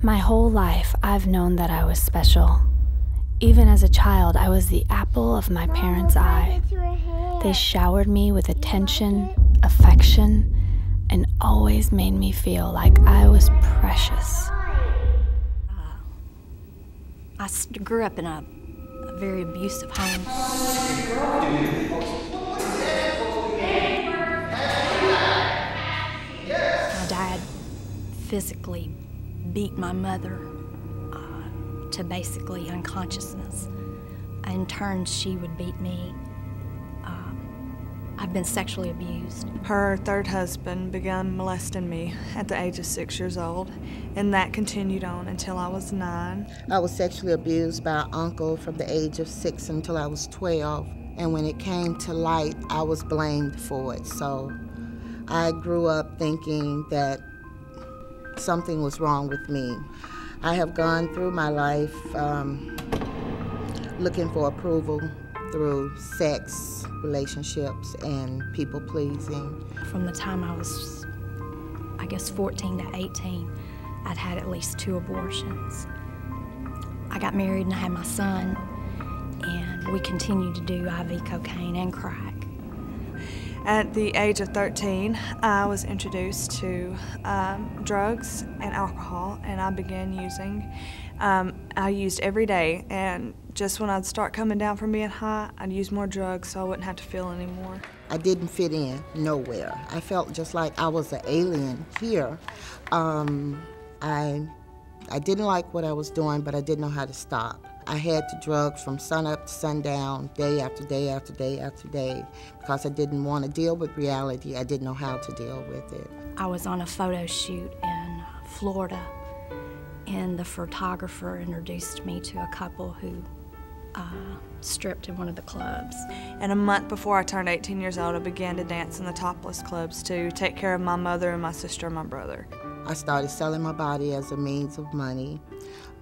My whole life, I've known that I was special. Even as a child, I was the apple of my parents' eye. They showered me with attention, affection, and always made me feel like I was precious. I grew up in a very abusive home. My dad physically beat my mother to basically unconsciousness. In turn, she would beat me. I've been sexually abused. Her third husband began molesting me at the age of 6 years old, and that continued on until I was 9. I was sexually abused by an uncle from the age of 6 until I was 12, and when it came to light, I was blamed for it. So I grew up thinking that something was wrong with me. I have gone through my life looking for approval through sex, relationships, and people-pleasing. From the time I was, I guess, 14 to 18, I'd had at least 2 abortions. I got married and I had my son, and we continued to do IV cocaine and crack. At the age of 13, I was introduced to drugs and alcohol, and I began using. I used every day, and just when I'd start coming down from being high, I'd use more drugs so I wouldn't have to feel anymore. I didn't fit in nowhere. I felt just like I was an alien here. I didn't like what I was doing, but I didn't know how to stop. I had to drugs from sunup to sundown, day after day after day after day, because I didn't want to deal with reality. I didn't know how to deal with it. I was on a photo shoot in Florida, and the photographer introduced me to a couple who stripped in one of the clubs. And a month before I turned 18 years old, I began to dance in the topless clubs to take care of my mother and my sister and my brother. I started selling my body as a means of money,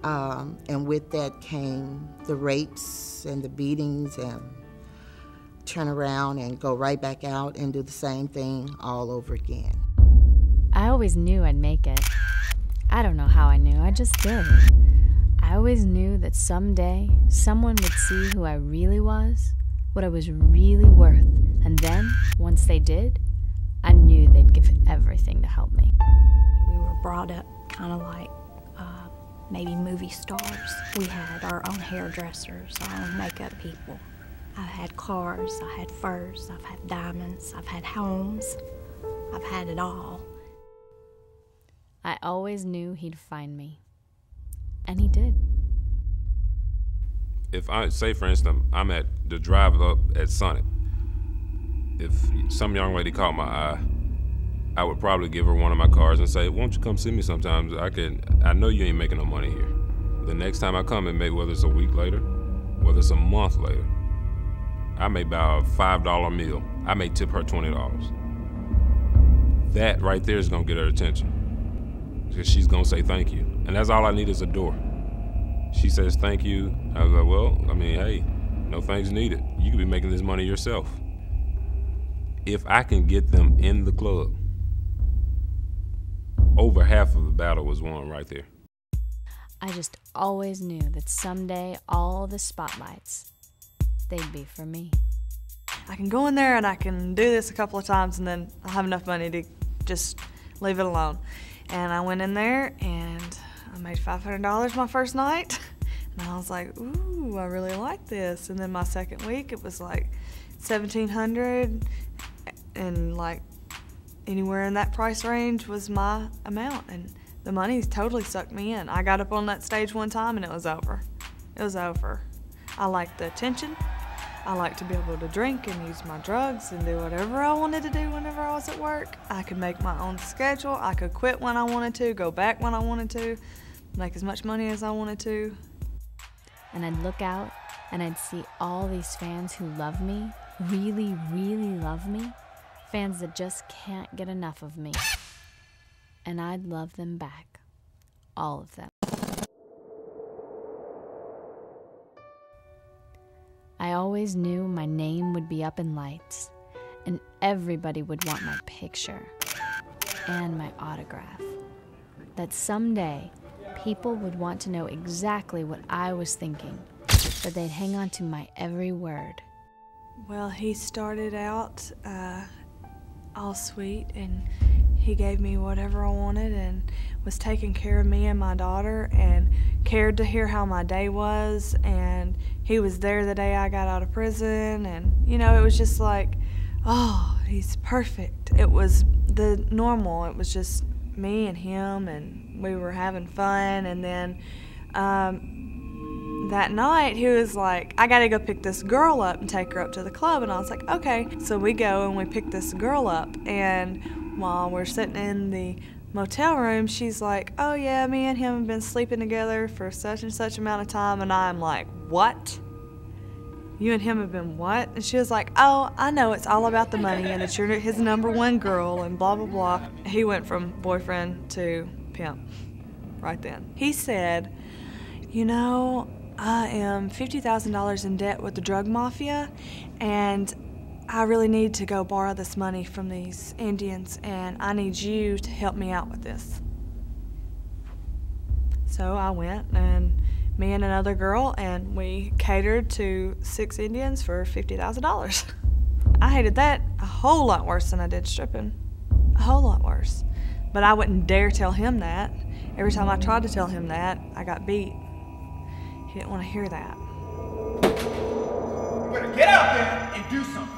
and with that came the rapes and the beatings, and turn around and go right back out and do the same thing all over again. I always knew I'd make it. I don't know how I knew, I just did. I always knew that someday someone would see who I really was, what I was really worth, and then, once they did, I knew they'd give everything to help me. We were brought up kind of like maybe movie stars. We had our own hairdressers, our own makeup people. I've had cars, I had furs, I've had diamonds, I've had homes, I've had it all. I always knew he'd find me. And he did. If I say, for instance, I'm at the drive up at Summit, if some young lady caught my eye, I would probably give her one of my cars and say, won't you come see me sometimes? I know you ain't making no money here. The next time I come, whether it's a week later, whether it's a month later, I may buy a $5 meal. I may tip her $20. That right there is gonna get her attention, because she's gonna say thank you. And that's all I need is a door. She says thank you. I was like, well, I mean, hey, no thanks needed. You could be making this money yourself. If I can get them in the club, over half of the battle was won right there. I just always knew that someday all the spotlights, they'd be for me. I can go in there and I can do this a couple of times, and then I'll have enough money to just leave it alone. And I went in there and I made $500 my first night. And I was like, ooh, I really like this. And then my second week, it was like $1,700, and like anywhere in that price range was my amount. And the money totally sucked me in. I got up on that stage one time and it was over. It was over. I liked the attention. I liked to be able to drink and use my drugs and do whatever I wanted to do whenever I was at work. I could make my own schedule. I could quit when I wanted to, go back when I wanted to, make as much money as I wanted to. And I'd look out and I'd see all these fans who love me, really, really love me, fans that just can't get enough of me. And I'd love them back, all of them. I always knew my name would be up in lights, and everybody would want my picture and my autograph. That someday, people would want to know exactly what I was thinking, but they'd hang on to my every word. Well, he started out all sweet, and he gave me whatever I wanted and was taking care of me and my daughter and cared to hear how my day was, and he was there the day I got out of prison, and you know, it was just like, oh, he's perfect. It was the normal. It was just me and him, and we were having fun. And then that night he was like, I gotta go pick this girl up and take her up to the club. And I was like, okay. So we go and we pick this girl up, and while we're sitting in the motel room, she's like, oh yeah, me and him have been sleeping together for such and such amount of time. And I'm like, what? You and him have been what? And she was like, oh, I know it's all about the money and that you're his #1 girl and blah, blah, blah. He went from boyfriend to pimp right then. He said, you know, I am $50,000 in debt with the drug mafia, and I really need to go borrow this money from these Indians, and I need you to help me out with this. So I went, and me and another girl, and we catered to 6 Indians for $50,000. I hated that a whole lot worse than I did stripping. A whole lot worse. But I wouldn't dare tell him that. Every time I tried to tell him that, I got beat. He didn't want to hear that. You better get out there and do something.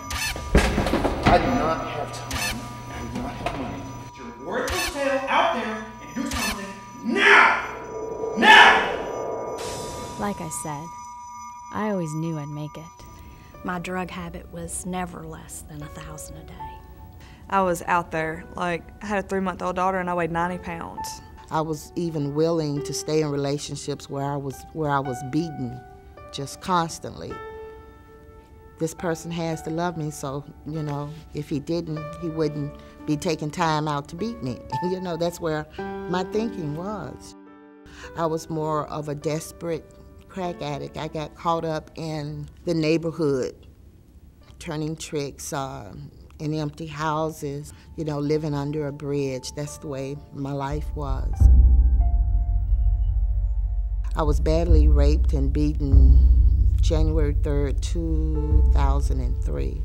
I do not have time. I do not have money. Get your worthless tail out there and do something now! Now! Like I said, I always knew I'd make it. My drug habit was never less than 1,000 a day. I was out there, like, I had a 3-month-old daughter and I weighed 90 pounds. I was even willing to stay in relationships where I was beaten just constantly. This person has to love me, so, you know, if he didn't, he wouldn't be taking time out to beat me. You know, that's where my thinking was. I was more of a desperate crack addict. I got caught up in the neighborhood, turning tricks in empty houses, you know, living under a bridge. That's the way my life was. I was badly raped and beaten January 3rd, 2003.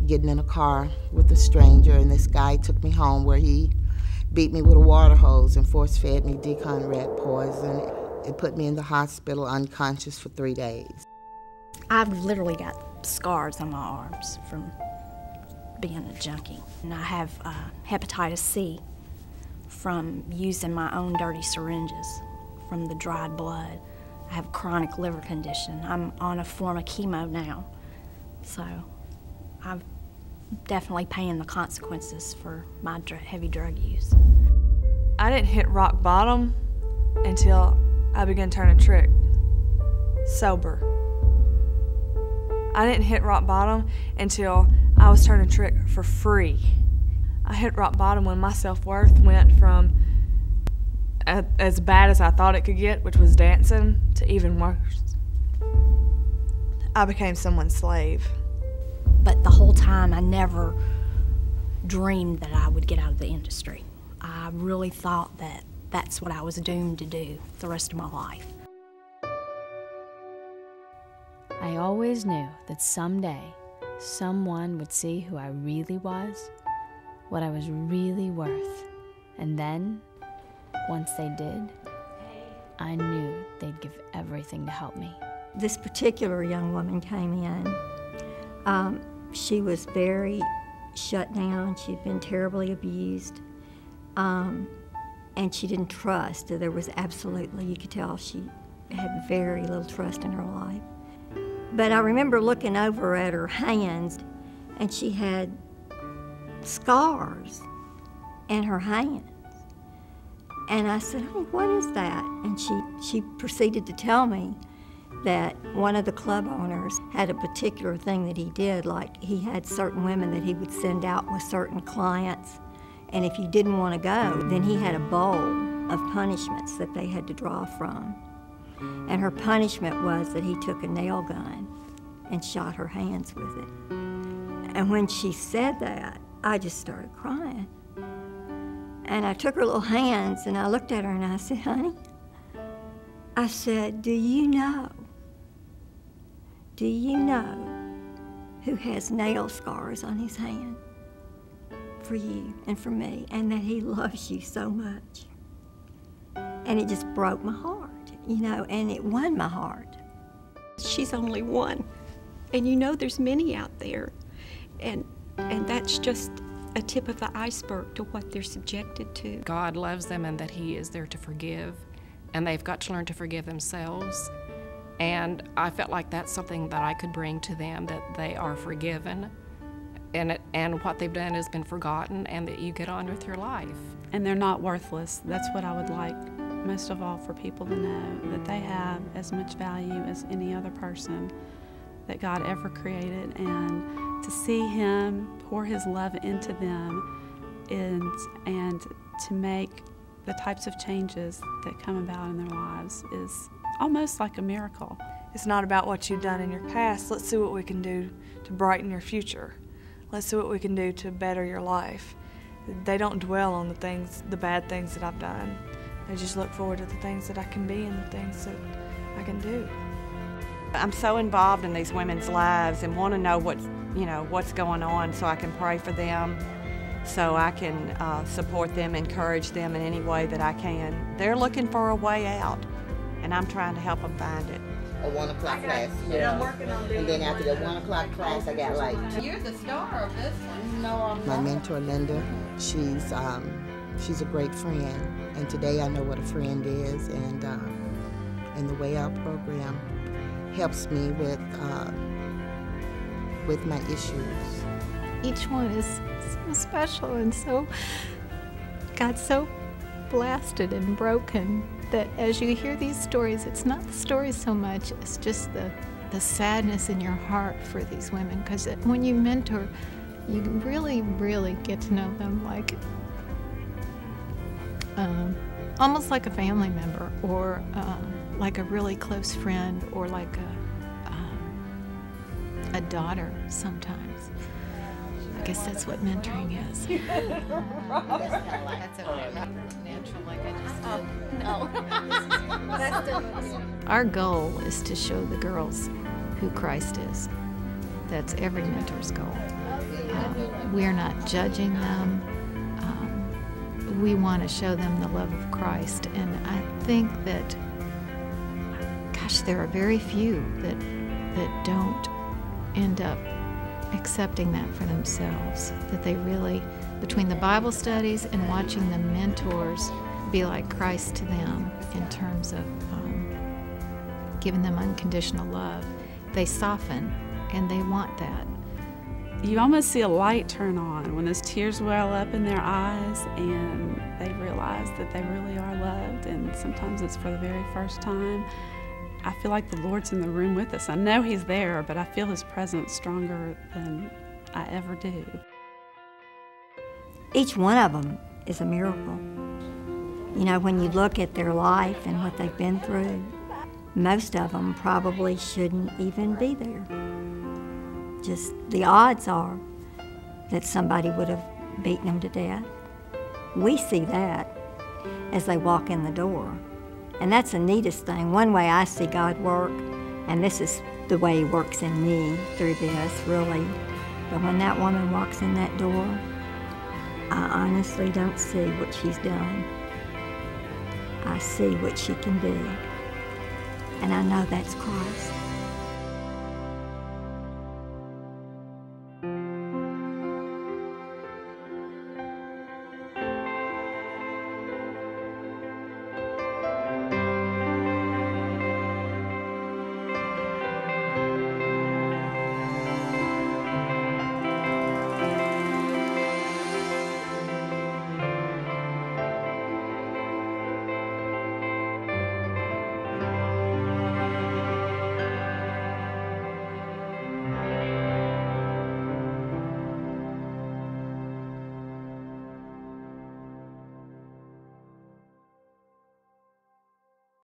Getting in a car with a stranger, and this guy took me home where he beat me with a water hose and force-fed me decon rat poison. It put me in the hospital unconscious for 3 days. I've literally got scars on my arms from being a junkie. And I have hepatitis C from using my own dirty syringes from the dried blood. I have a chronic liver condition. I'm on a form of chemo now. So I'm definitely paying the consequences for my heavy drug use. I didn't hit rock bottom until I began turning trick, sober. I didn't hit rock bottom until I was turning trick for free. I hit rock bottom when my self-worth went from as bad as I thought it could get, which was dancing, to even worse. I became someone's slave. But the whole time, I never dreamed that I would get out of the industry. I really thought that that's what I was doomed to do the rest of my life. I always knew that someday someone would see who I really was, what I was really worth, and then, once they did, I knew they'd give everything to help me. This particular young woman came in. She was very shut down. She'd been terribly abused, and she didn't trust. There was absolutely, you could tell she had very little trust in her life. But I remember looking over at her hands, and she had scars in her hands. And I said, "Honey, what is that?" And she proceeded to tell me that one of the club owners had a particular thing that he did, like he had certain women that he would send out with certain clients, and if you didn't want to go, then he had a bowl of punishments that they had to draw from. And her punishment was that he took a nail gun and shot her hands with it. And when she said that, I just started crying. And I took her little hands and I looked at her and I said, "Honey, I said, do you know who has nail scars on his hand for you and for me, and that he loves you so much? And it just broke my heart, you know, and it won my heart. She's only one, and you know there's many out there, and that's just a tip of the iceberg to what they're subjected to. God loves them and that He is there to forgive, and they've got to learn to forgive themselves. And I felt like that's something that I could bring to them, that they are forgiven, and what they've done has been forgotten, and that you get on with your life. And they're not worthless. That's what I would like most of all for people to know, that they have as much value as any other person that God ever created, and to see Him pour His love into them and to make the types of changes that come about in their lives is almost like a miracle. It's not about what you've done in your past. Let's see what we can do to brighten your future. Let's see what we can do to better your life. They don't dwell on the bad things that I've done. They just look forward to the things that I can be and the things that I can do. I'm so involved in these women's lives and want to know what's going on, so I can pray for them, so I can support them, encourage them in any way that I can. They're looking for a way out, and I'm trying to help them find it. A 1 o'clock class, yeah. And then after the 1 o'clock class, I got like... You're the star of this one. No, I'm not. My mentor, Linda, she's a great friend, and today I know what a friend is, and the way our program helps me with my issues. Each one is so special, and so God's so blasted and broken that as you hear these stories, it's not the stories so much, it's just the sadness in your heart for these women, because when you mentor, you really, really get to know them like almost like a family member, or like a really close friend, or like a daughter sometimes. I guess that's what mentoring is. That's okay. Natural, like I just did. No. Our goal is to show the girls who Christ is. That's every mentor's goal. We're not judging them. We want to show them the love of Christ, and I think that, gosh, there are very few that don't end up accepting that for themselves, that they really, between the Bible studies and watching the mentors be like Christ to them in terms of giving them unconditional love, they soften, and they want that. You almost see a light turn on when those tears well up in their eyes and they realize that they really are loved, and sometimes it's for the very first time. I feel like the Lord's in the room with us. I know He's there, but I feel His presence stronger than I ever do. Each one of them is a miracle. You know, when you look at their life and what they've been through, most of them probably shouldn't even be there. Just the odds are that somebody would have beaten them to death. We see that as they walk in the door. And that's the neatest thing. One way I see God work, and this is the way He works in me through this, really. But when that woman walks in that door, I honestly don't see what she's done. I see what she can be. And I know that's Christ.